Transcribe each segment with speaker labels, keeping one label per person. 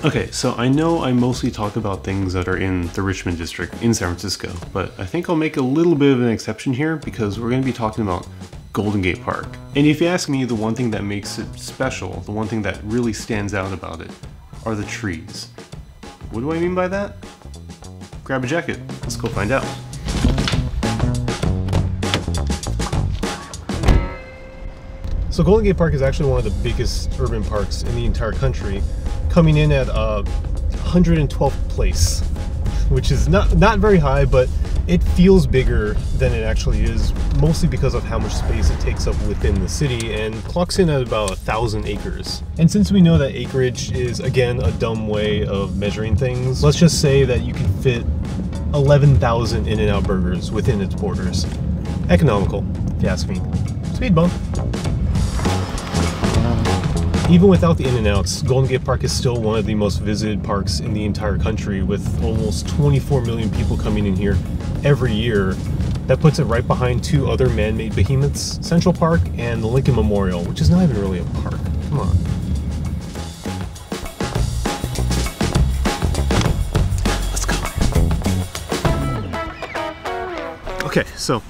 Speaker 1: Okay, so I know I mostly talk about things that are in the Richmond district in San Francisco, but I think I'll make a little bit of an exception here because we're going to be talking about Golden Gate Park. And if you ask me, the one thing that makes it special, the one thing that really stands out about it, are the trees. What do I mean by that? Grab a jacket, let's go find out. So Golden Gate Park is actually one of the biggest urban parks in the entire country, coming in at 112th place, which is not very high, but it feels bigger than it actually is, mostly because of how much space it takes up within the city, and clocks in at about 1,000 acres. And since we know that acreage is, again, a dumb way of measuring things, let's just say that you can fit 11,000 In-N-Out burgers within its borders. Economical, if you ask me. Speed bump. Even without the In-N-Outs, Golden Gate Park is still one of the most visited parks in the entire country, with almost 24 million people coming in here every year. That puts it right behind two other man-made behemoths, Central Park and the Lincoln Memorial, which is not even really a park. Come on. Let's go. Okay, so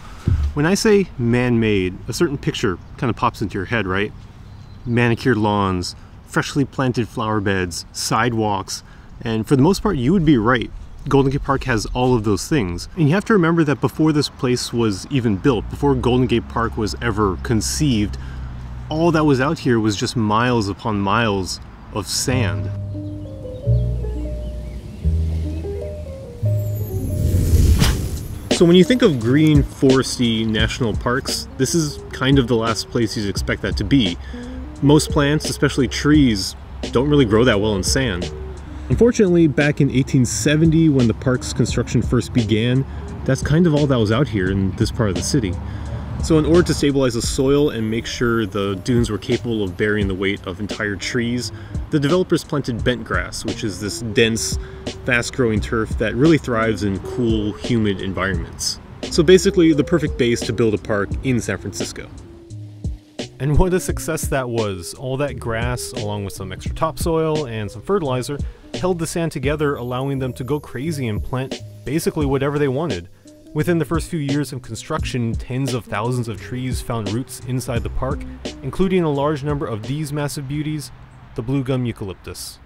Speaker 1: when I say man-made, a certain picture kind of pops into your head, right? Manicured lawns, freshly planted flower beds, sidewalks, and for the most part you would be right. Golden Gate Park has all of those things. And you have to remember that before this place was even built, before Golden Gate Park was ever conceived, all that was out here was just miles upon miles of sand. So when you think of green, foresty national parks, this is kind of the last place you'd expect that to be. Most plants, especially trees, don't really grow that well in sand. Unfortunately, back in 1870, when the park's construction first began, that's kind of all that was out here in this part of the city. So in order to stabilize the soil and make sure the dunes were capable of bearing the weight of entire trees, the developers planted bent grass, which is this dense, fast-growing turf that really thrives in cool, humid environments. So basically, the perfect base to build a park in San Francisco. And what a success that was. All that grass, along with some extra topsoil and some fertilizer, held the sand together, allowing them to go crazy and plant basically whatever they wanted. Within the first few years of construction, tens of thousands of trees found roots inside the park, including a large number of these massive beauties, the Blue Gum Eucalyptus.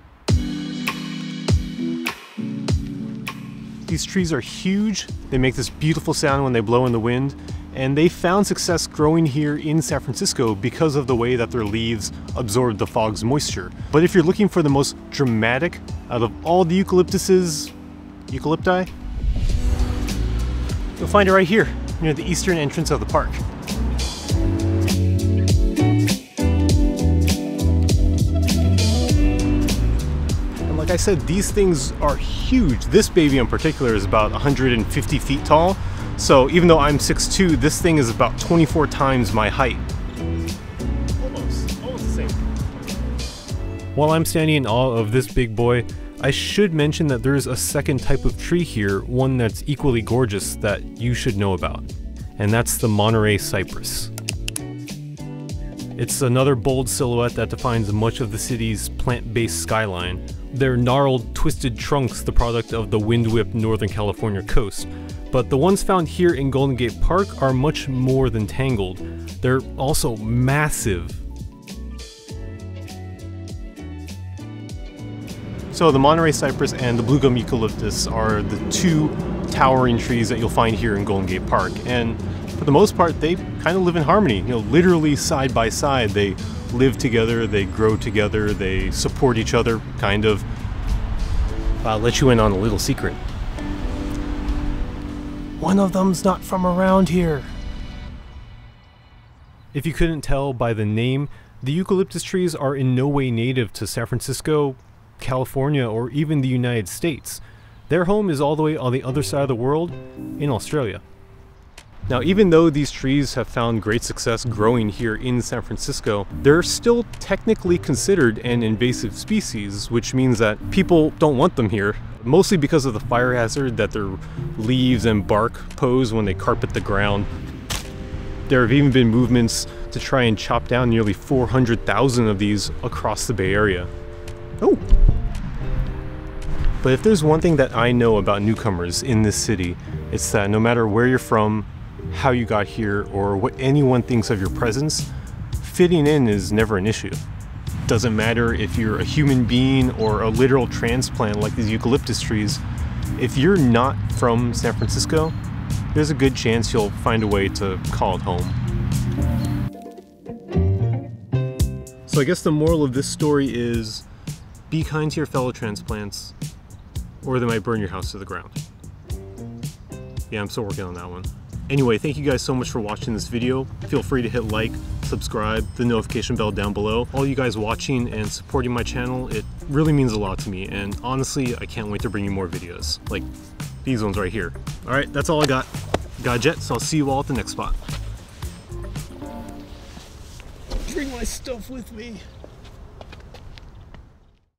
Speaker 1: These trees are huge, they make this beautiful sound when they blow in the wind, and they found success growing here in San Francisco because of the way that their leaves absorb the fog's moisture. But if you're looking for the most dramatic out of all the eucalyptuses, Eucalypt Eye, you'll find it right here, near the eastern entrance of the park. And like I said, these things are huge. This baby in particular is about 150 feet tall. So even though I'm 6'2", this thing is about 24 times my height. Almost the same. While I'm standing in awe of this big boy, I should mention that there is a second type of tree here, one that's equally gorgeous that you should know about. And that's the Monterey Cypress. It's another bold silhouette that defines much of the city's plant-based skyline. Their gnarled, twisted trunks the product of the wind-whipped Northern California coast. But the ones found here in Golden Gate Park are much more than tangled. They're also massive. So the Monterey Cypress and the Blue Gum Eucalyptus are the two towering trees that you'll find here in Golden Gate Park. And for the most part, they kind of live in harmony. You know, literally side by side. They live together, they grow together, they support each other, kind of. I'll let you in on a little secret. One of them's not from around here. If you couldn't tell by the name, the eucalyptus trees are in no way native to San Francisco, California, or even the United States. Their home is all the way on the other side of the world, in Australia. Now, even though these trees have found great success growing here in San Francisco, they're still technically considered an invasive species, which means that people don't want them here, mostly because of the fire hazard that their leaves and bark pose when they carpet the ground. There have even been movements to try and chop down nearly 400,000 of these across the Bay Area. Oh, But if there's one thing that I know about newcomers in this city, it's that no matter where you're from, how you got here, or what anyone thinks of your presence, fitting in is never an issue. Doesn't matter if you're a human being or a literal transplant like these eucalyptus trees. If you're not from San Francisco, there's a good chance you'll find a way to call it home. So I guess the moral of this story is be kind to your fellow transplants, or they might burn your house to the ground. Yeah, I'm still working on that one. Anyway, thank you guys so much for watching this video. Feel free to hit like, subscribe, the notification bell down below. All you guys watching and supporting my channel, it really means a lot to me, and honestly, I can't wait to bring you more videos, like these ones right here. Alright, that's all I got. Got a jet, so I'll see you all at the next spot. Bring my stuff with me.